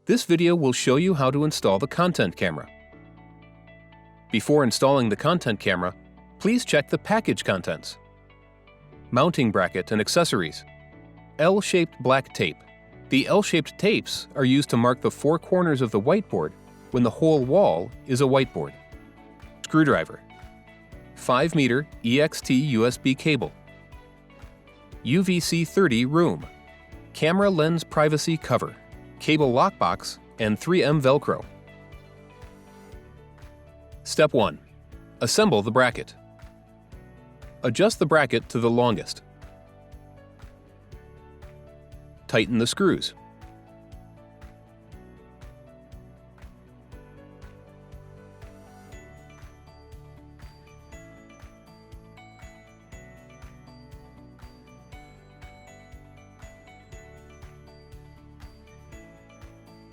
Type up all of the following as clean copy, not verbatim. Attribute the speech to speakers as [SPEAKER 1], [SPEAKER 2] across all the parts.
[SPEAKER 1] This video will show you how to install the content camera. Before installing the content camera, please check the package contents. Mounting bracket and accessories. L-shaped black tape. The L-shaped tapes are used to mark the four corners of the whiteboard when the whole wall is a whiteboard. Screwdriver. 5-meter EXT USB cable. UVC-30 room. Camera lens privacy cover. Cable lockbox, and 3M Velcro. Step 1. Assemble the bracket. Adjust the bracket to the longest. Tighten the screws.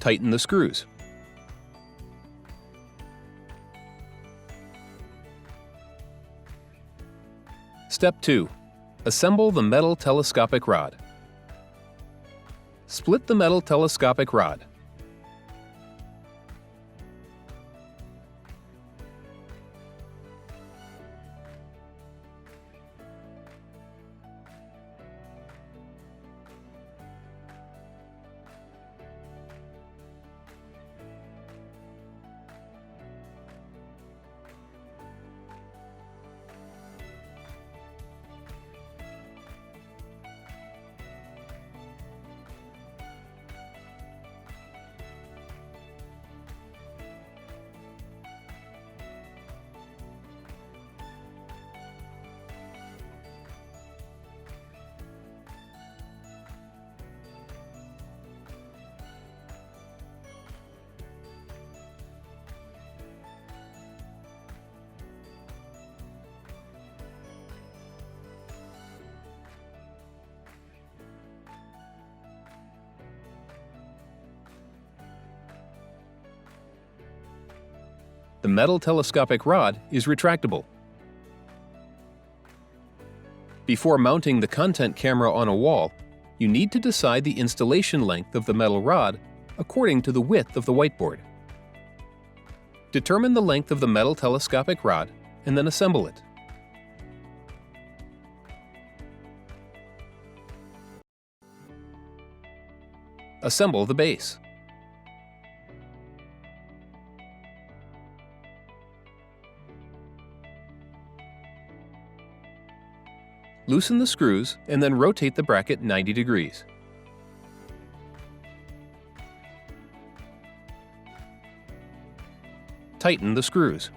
[SPEAKER 1] Tighten the screws. Step 2. Assemble the metal telescopic rod. Split the metal telescopic rod. The metal telescopic rod is retractable. Before mounting the content camera on a wall, you need to decide the installation length of the metal rod according to the width of the whiteboard. Determine the length of the metal telescopic rod and then assemble it. Assemble the base. Loosen the screws and then rotate the bracket 90 degrees. Tighten the screws.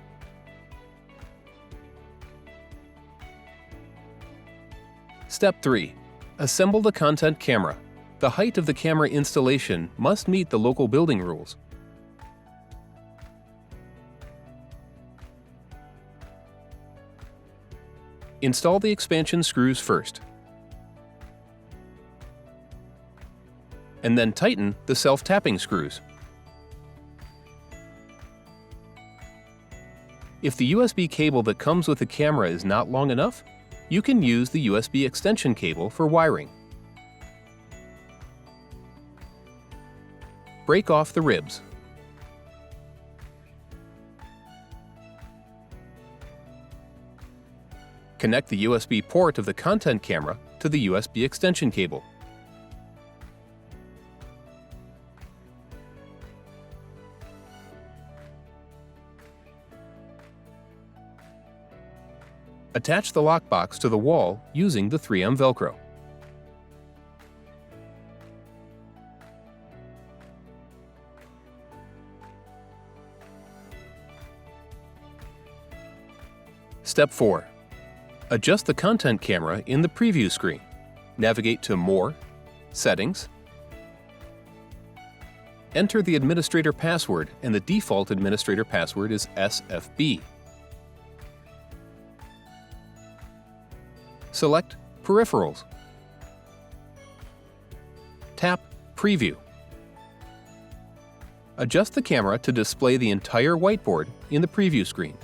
[SPEAKER 1] Step 3. Assemble the content camera. The height of the camera installation must meet the local building rules. Install the expansion screws first, and then tighten the self-tapping screws. If the USB cable that comes with the camera is not long enough, you can use the USB extension cable for wiring. Break off the ribs. Connect the USB port of the content camera to the USB extension cable. Attach the lockbox to the wall using the 3M Velcro. Step 4. Adjust the content camera in the preview screen. Navigate to More, Settings. Enter the administrator password, and the default administrator password is SFB. Select Peripherals. Tap Preview. Adjust the camera to display the entire whiteboard in the preview screen.